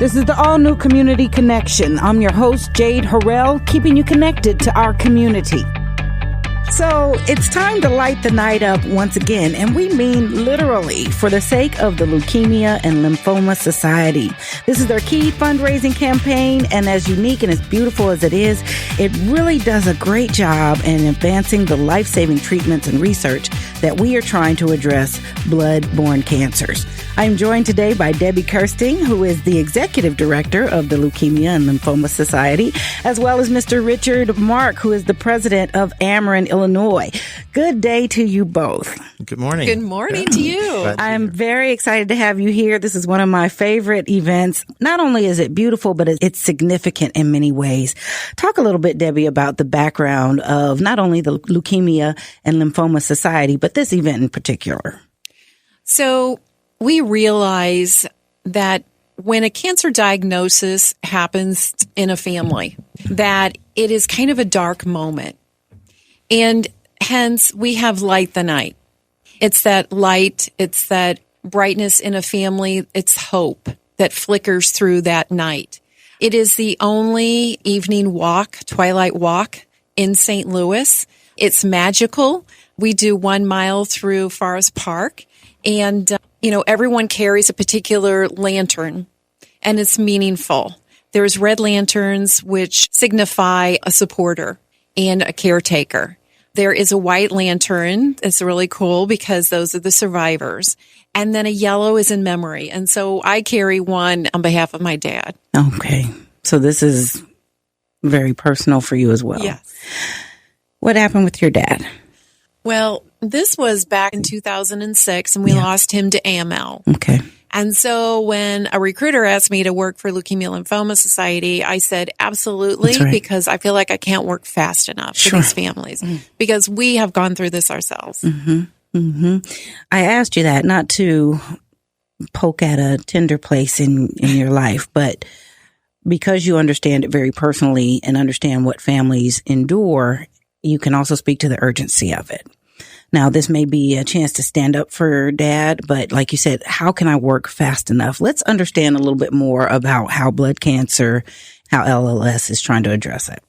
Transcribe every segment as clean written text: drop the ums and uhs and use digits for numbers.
This is the all-new Community Connection. I'm your host, Jade Harrell, keeping you connected to our community. So it's time to light the night up once again, and we mean literally, for the sake of the Leukemia and Lymphoma Society. This is their key fundraising campaign, and as unique and as beautiful as it is, it really does a great job in advancing the life-saving treatments and research that we are trying to address blood-borne cancers. I'm joined today by Debbie Kersting, who is the Executive Director of the Leukemia and Lymphoma Society, as well as Mr. Richard Mark, who is the President of Ameren, Illinois. Good day to you both. Good morning. Good morning to you. I'm very excited to have you here. This is one of my favorite events. Not only is it beautiful, but it's significant in many ways. Talk a little bit, Debbie, about the background of not only the Leukemia and Lymphoma Society, but this event in particular. So we realize that when a cancer diagnosis happens in a family, that it is kind of a dark moment. And hence, we have Light the Night. It's that light, it's that brightness in a family, it's hope that flickers through that night. It is the only evening walk, twilight walk in St. Louis. It's magical. We do 1 mile through Forest Park, and everyone carries a particular lantern, and it's meaningful. There's red lanterns, which signify a supporter and a caretaker. There is a white lantern. It's really cool because those are the survivors. And then a yellow is in memory. And so I carry one on behalf of my dad. Okay. So this is very personal for you as well. Yes. What happened with your dad? Well, this was back in 2006, and we lost him to AML. Okay. And so when a recruiter asked me to work for Leukemia Lymphoma Society, I said, absolutely, That's right. because I feel like I can't work fast enough for these families because we have gone through this ourselves. Mm-hmm. Mm-hmm. I asked you that not to poke at a tender place in your life, but because you understand it very personally and understand what families endure, you can also speak to the urgency of it. Now, this may be a chance to stand up for Dad, but like you said, how can I work fast enough? Let's understand a little bit more about how blood cancer, how LLS is trying to address it.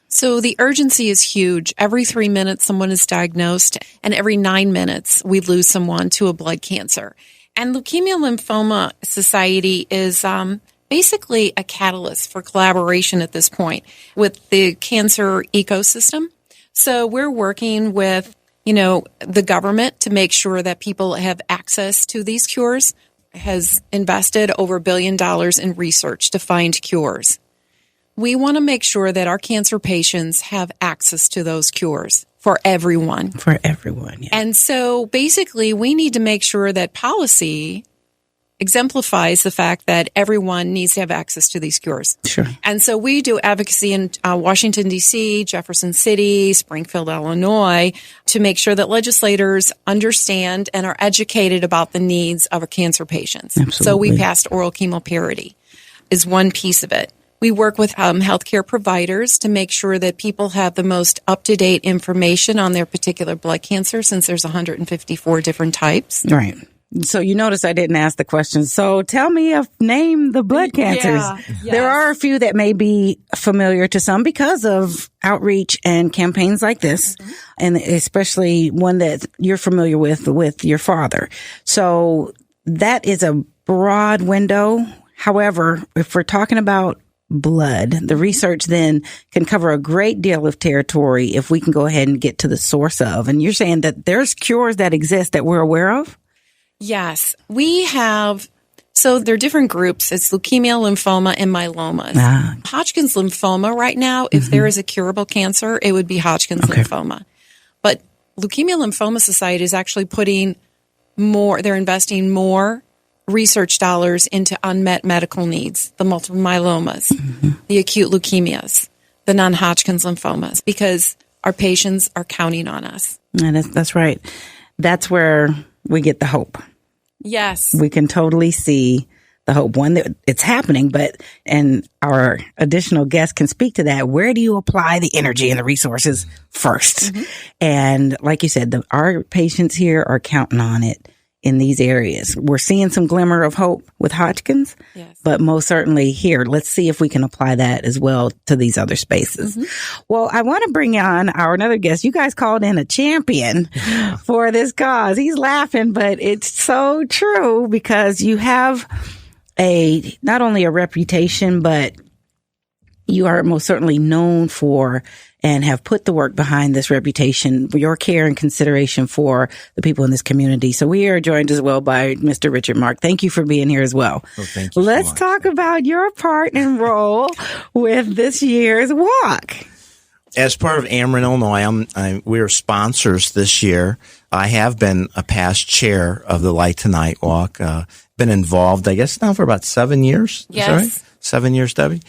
So the urgency is huge. Every 3 minutes, someone is diagnosed, and every 9 minutes, we lose someone to a blood cancer. And Leukemia Lymphoma Society is basically a catalyst for collaboration at this point with the cancer ecosystem. So we're working with the government to make sure that people have access to these cures, has invested over $1 billion in research to find cures. We want to make sure that our cancer patients have access to those cures for everyone. For everyone, yeah. And so basically we need to make sure that policy exemplifies the fact that everyone needs to have access to these cures. Sure. And so we do advocacy in Washington, D.C., Jefferson City, Springfield, Illinois, to make sure that legislators understand and are educated about the needs of our cancer patients. Absolutely. So we passed oral chemoparity is one piece of it. We work with healthcare providers to make sure that people have the most up-to-date information on their particular blood cancer, since there's 154 different types. Right. So you notice I didn't ask the question. So tell me, name the blood cancers. Yeah, yes. There are a few that may be familiar to some because of outreach and campaigns like this, and especially one that you're familiar with your father. So that is a broad window. However, if we're talking about blood, the research then can cover a great deal of territory if we can go ahead and get to the source of. And you're saying that there's cures that exist that we're aware of? Yes, we have. So there are different groups. It's leukemia, lymphoma, and myelomas. Hodgkin's lymphoma right now, if there is a curable cancer, it would be Hodgkin's lymphoma. But Leukemia Lymphoma Society is actually they're investing more research dollars into unmet medical needs, the multiple myelomas, the acute leukemias, the non-Hodgkin's lymphomas, because our patients are counting on us. And that's right. That's where we get the hope. Yes. We can totally see the hope. One, that it's happening, and our additional guests can speak to that. Where do you apply the energy and the resources first? And like you said, our patients here are counting on it. in these areas. We're seeing some glimmer of hope with Hodgkin's, Yes. but most certainly here, let's see if we can apply that as well to these other spaces. Well, I want to bring on our another guest. You guys called in a champion for this cause. He's laughing, but it's so true because you have not only a reputation, but you are most certainly known for and have put the work behind this reputation, your care and consideration for the people in this community. So we are joined as well by Mr. Richard Mark. Thank you for being here as well. Well, thank you. Let's talk about your part and role with this year's walk. As part of Ameren, Illinois, we are sponsors this year. I have been a past chair of the Light Tonight Walk. Been involved, I guess, now for about 7 years. Yes. Is that right? 7 years, Debbie.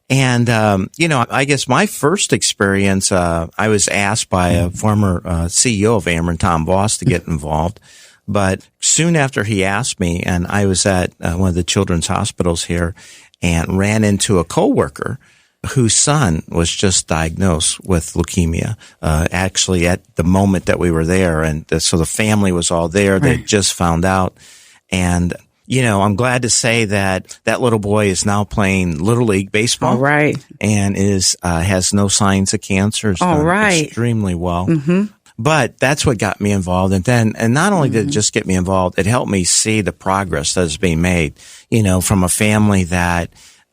And, I guess my first experience, I was asked by a former CEO of Ameren, Tom Voss, to get involved. But soon after he asked me, and I was at one of the children's hospitals here and ran into a coworker whose son was just diagnosed with leukemia, actually at the moment that we were there. And so the family was all there. They just found out. And I'm glad to say that little boy is now playing Little League baseball. All right. And has no signs of cancer. Is all done right. Extremely well. But that's what got me involved. And not only did it just get me involved, it helped me see the progress that is being made, from a family that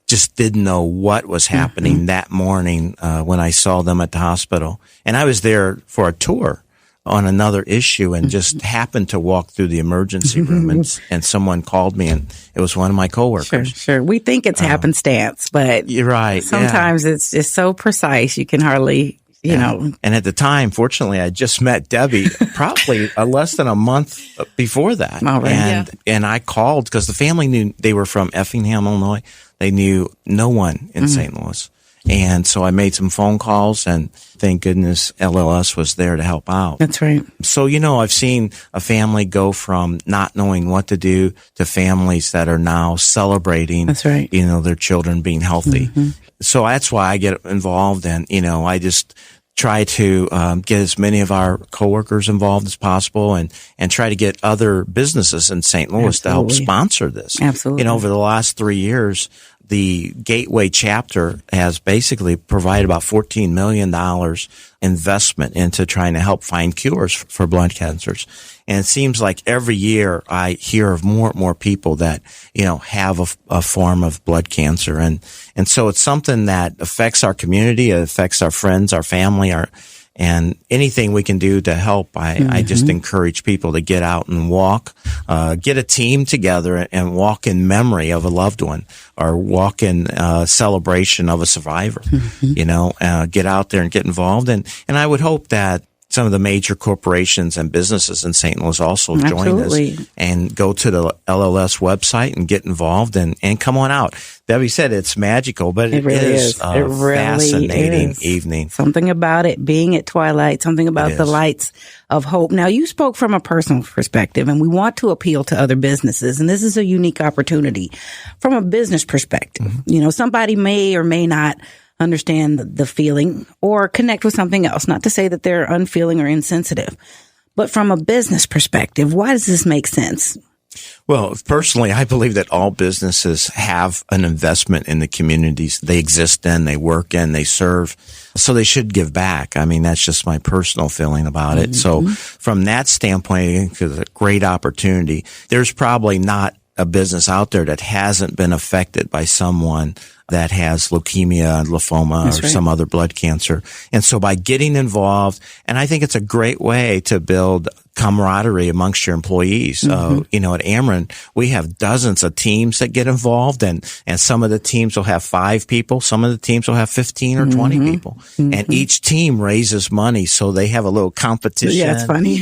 just didn't know what was happening that morning, when I saw them at the hospital. And I was there for a tour on another issue and just happened to walk through the emergency room and someone called me and it was one of my coworkers. Sure. We think it's happenstance, but you're right. Sometimes it's just so precise you can hardly, know. And at the time, fortunately, I just met Debbie probably less than a month before that. All right. And I called because the family knew they were from Effingham, Illinois. They knew no one in St. Louis. And so I made some phone calls and thank goodness LLS was there to help out. That's right. So, I've seen a family go from not knowing what to do to families that are now celebrating, that's right. Their children being healthy. So that's why I get involved and, I just try to get as many of our coworkers involved as possible and try to get other businesses in St. Louis to help sponsor this. Absolutely. Over the last 3 years, the Gateway chapter has basically provided about $14 million investment into trying to help find cures for blood cancers. And it seems like every year I hear of more and more people that, have a form of blood cancer. And so it's something that affects our community, it affects our friends, our family, and anything we can do to help, I just encourage people to get out and walk, get a team together and walk in memory of a loved one or walk in celebration of a survivor, get out there and get involved. And I would hope that some of the major corporations and businesses in St. Louis also join us and go to the LLS website and get involved and come on out. Debbie said it's magical, but it really is a fascinating evening. Something about it being at twilight, something about the lights of hope. Now, you spoke from a personal perspective, and we want to appeal to other businesses, and this is a unique opportunity from a business perspective. Somebody may or may not understand the feeling or connect with something else. Not to say that they're unfeeling or insensitive, but from a business perspective, why does this make sense? Well, personally, I believe that all businesses have an investment in the communities they exist in, they work in, they serve. So they should give back. I mean, that's just my personal feeling about it. So from that standpoint, I think it's a great opportunity. There's probably not a business out there that hasn't been affected by someone that has leukemia and lymphoma or some other blood cancer. And so by getting involved, and I think it's a great way to build camaraderie amongst your employees. At Ameren, we have dozens of teams that get involved and some of the teams will have 5 people. Some of the teams will have 15 or 20 people. And each team raises money. So they have a little competition. Yeah, it's funny.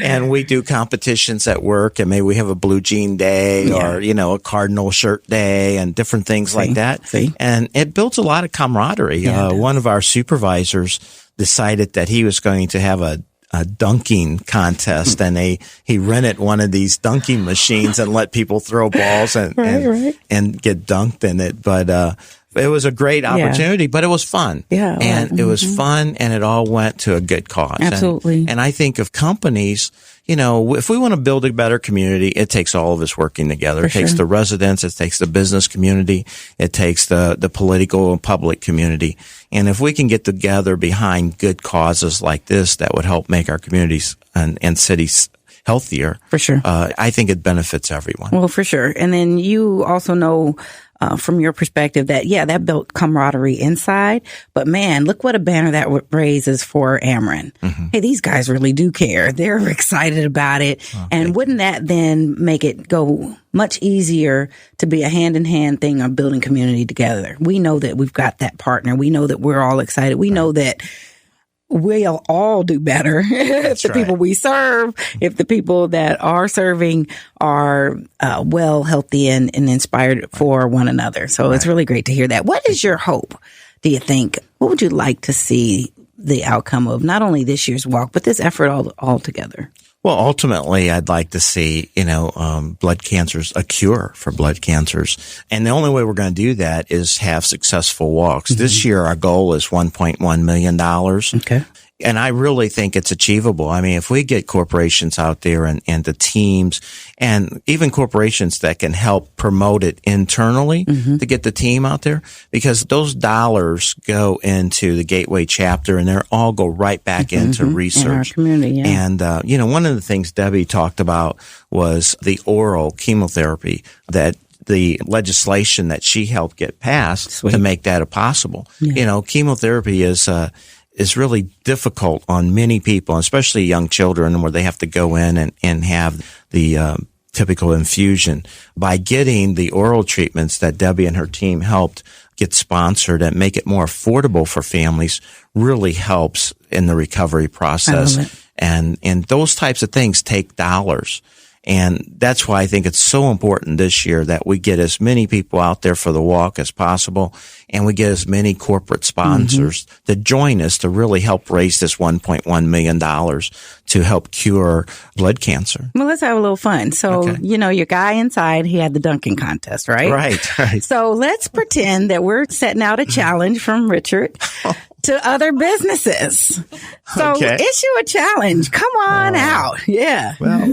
And we do competitions at work and maybe we have a blue jean day or, a cardinal shirt day and different things like that. And it builds a lot of camaraderie. One of our supervisors decided that he was going to have a dunking contest and he rented one of these dunking machines and let people throw balls and get dunked in it. But, it was a great opportunity, but it was fun. It was fun and it all went to a good cause. Absolutely. And I think of companies, if we want to build a better community, it takes all of us working together. It takes the residents, it takes the business community, it takes the political and public community. And if we can get together behind good causes like this, that would help make our communities and cities healthier. For sure. I think it benefits everyone. Well, for sure. And then you also know from your perspective that, that built camaraderie inside. But man, look what a banner that raises for Ameren. Mm-hmm. Hey, these guys really do care. They're excited about it. And wouldn't that then make it go much easier to be a hand-in-hand thing of building community together? We know that we've got that partner. We know that we're all excited. We know that we'll all do better if the people we serve, if the people that are serving are well, healthy, and inspired for one another. So it's really great to hear that. What is your hope, do you think? What would you like to see the outcome of not only this year's walk, but this effort all together? Well, ultimately, I'd like to see, blood cancers, a cure for blood cancers. And the only way we're going to do that is have successful walks. Mm-hmm. This year, our goal is $1.1 million. Okay. And I really think it's achievable. I mean, if we get corporations out there and the teams and even corporations that can help promote it internally to get the team out there, because those dollars go into the Gateway chapter and they all go right back into research. In our community, And, one of the things Debbie talked about was the oral chemotherapy, that the legislation that she helped get passed to make that possible. Yeah. Chemotherapy is really difficult on many people, especially young children, where they have to go in and have the typical infusion. By getting the oral treatments that Debbie and her team helped get sponsored and make it more affordable for families really helps in the recovery process. And those types of things take dollars. And that's why I think it's so important this year that we get as many people out there for the walk as possible, and we get as many corporate sponsors to join us to really help raise this $1.1 million to help cure blood cancer. Well, let's have a little fun. So, your guy inside, he had the dunking contest, right? Right. So let's pretend that we're setting out a challenge from Richard to other businesses. So issue a challenge. Come on out. Yeah. Well,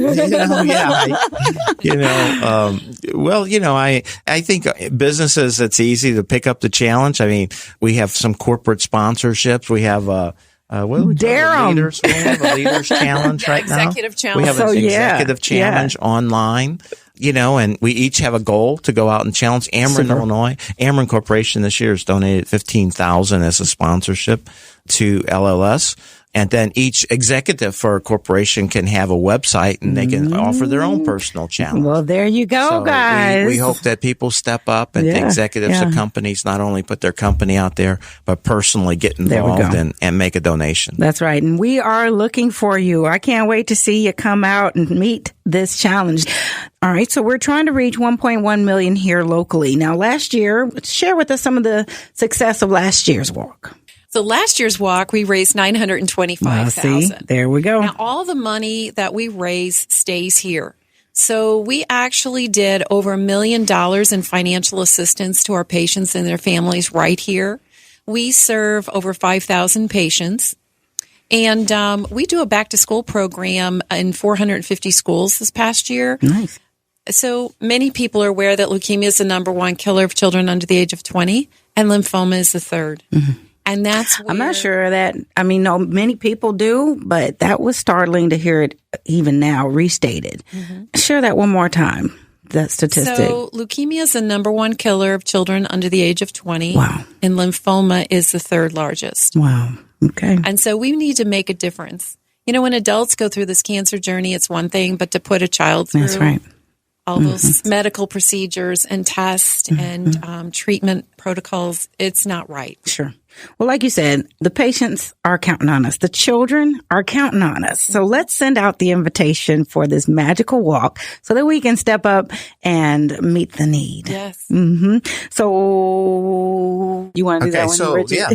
I think businesses, it's easy to pick up the challenge. I mean, we have some corporate sponsorships. We have, what do we call it? We have a leaders challenge right now. Executive challenge. We have an executive challenge online. And we each have a goal to go out and challenge. Ameren, Illinois, Ameren Corporation this year has donated $15,000 as a sponsorship to LLS. And then each executive for a corporation can have a website and they can offer their own personal challenge. Well, there you go, guys. We hope that people step up and the executives of companies not only put their company out there, but personally get involved and make a donation. That's right. And we are looking for you. I can't wait to see you come out and meet this challenge. All right. So we're trying to reach 1.1 million here locally. Now, last year, share with us some of the success of last year's walk. So last year's walk, we raised $925,000. There we go. Now, all the money that we raise stays here. So we actually did over $1 million in financial assistance to our patients and their families right here. We serve over 5,000 patients. And we do a back-to-school program in 450 schools this past year. Nice. So many people are aware that leukemia is the number one killer of children under the age of 20, and lymphoma is the third. Mm-hmm. And that's where, I'm not sure that, no, many people do, but that was startling to hear it even now restated. Mm-hmm. Share that one more time, that statistic. So leukemia is the number one killer of children under the age of 20. Wow. And lymphoma is the third largest. Wow. Okay. And so we need to make a difference. When adults go through this cancer journey, it's one thing, but to put a child through That's right. all those medical procedures and tests and treatment protocols, it's not right. Sure. Well, like you said, the patients are counting on us. The children are counting on us. So let's send out the invitation for this magical walk so that we can step up and meet the need. Yes. Mm-hmm. So you want to do that one, so, Richard? Yeah,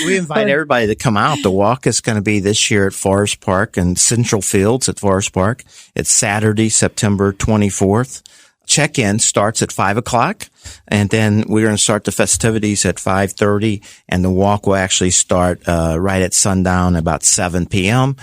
we invite everybody to come out. The walk is going to be this year at Forest Park and Central Fields at Forest Park. It's Saturday, September 24th. check-in starts at 5 o'clock, and then we're going to start the festivities at 5:30, and the walk will actually start right at sundown, about 7 p.m.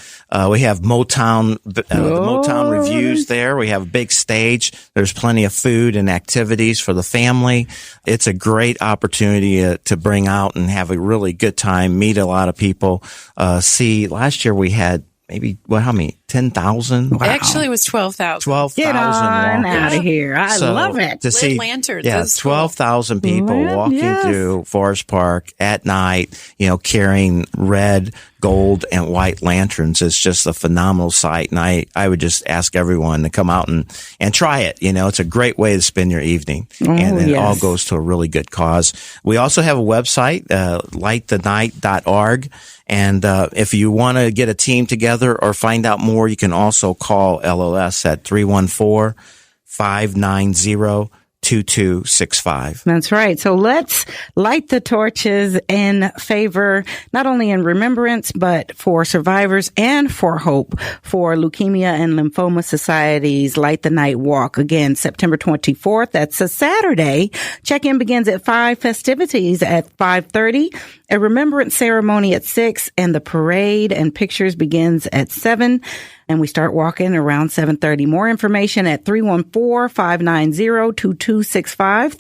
We have Motown, the Motown reviews there. We have a big stage. There's plenty of food and activities for the family. It's a great opportunity to bring out and have a really good time, meet a lot of people. Last year we had maybe, how many? 10,000? Wow. Actually, it was 12,000. 12,000 Get on walkers. out of here. I love it. To see, lanterns. yeah, This is cool. 12,000 people walking yes. through Forest Park at night, carrying red, gold, and white lanterns is just a phenomenal sight. And I would just ask everyone to come out and try it. It's a great way to spend your evening. And it all goes to a really good cause. We also have a website, lightthenight.org. And if you want to get a team together or find out more, you can also call LLS at 314-590-2265. That's right. So let's light the torches in favor, not only in remembrance, but for survivors and for hope for Leukemia and Lymphoma Society's Light the Night Walk. Again, September 24th. That's a Saturday. Check-in begins at 5, festivities at 5:30, a remembrance ceremony at 6, and the parade and pictures begins at 7. And we start walking around 7:30. More information at 314-590-2265,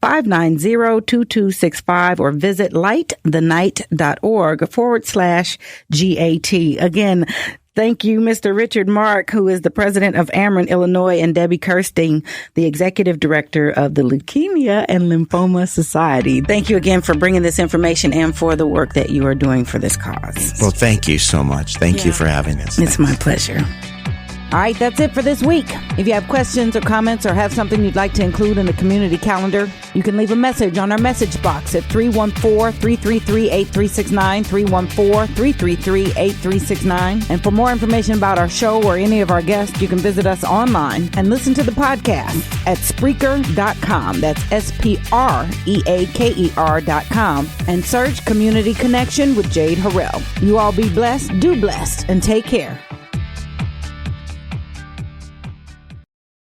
314-590-2265, or visit lightthenight.org/GAT. Again, thank you, Mr. Richard Mark, who is the president of Ameren, Illinois, and Debbie Kersting, the executive director of the Leukemia and Lymphoma Society. Thank you again for bringing this information and for the work that you are doing for this cause. Well, thank you so much. Thank you for having us. It's my pleasure. All right, that's it for this week. If you have questions or comments or have something you'd like to include in the community calendar, you can leave a message on our message box at 314-333-8369, 314-333-8369. And for more information about our show or any of our guests, you can visit us online and listen to the podcast at Spreaker.com. That's Spreaker.com. And search Community Connection with Jade Harrell. You all be blessed, do blessed, and take care.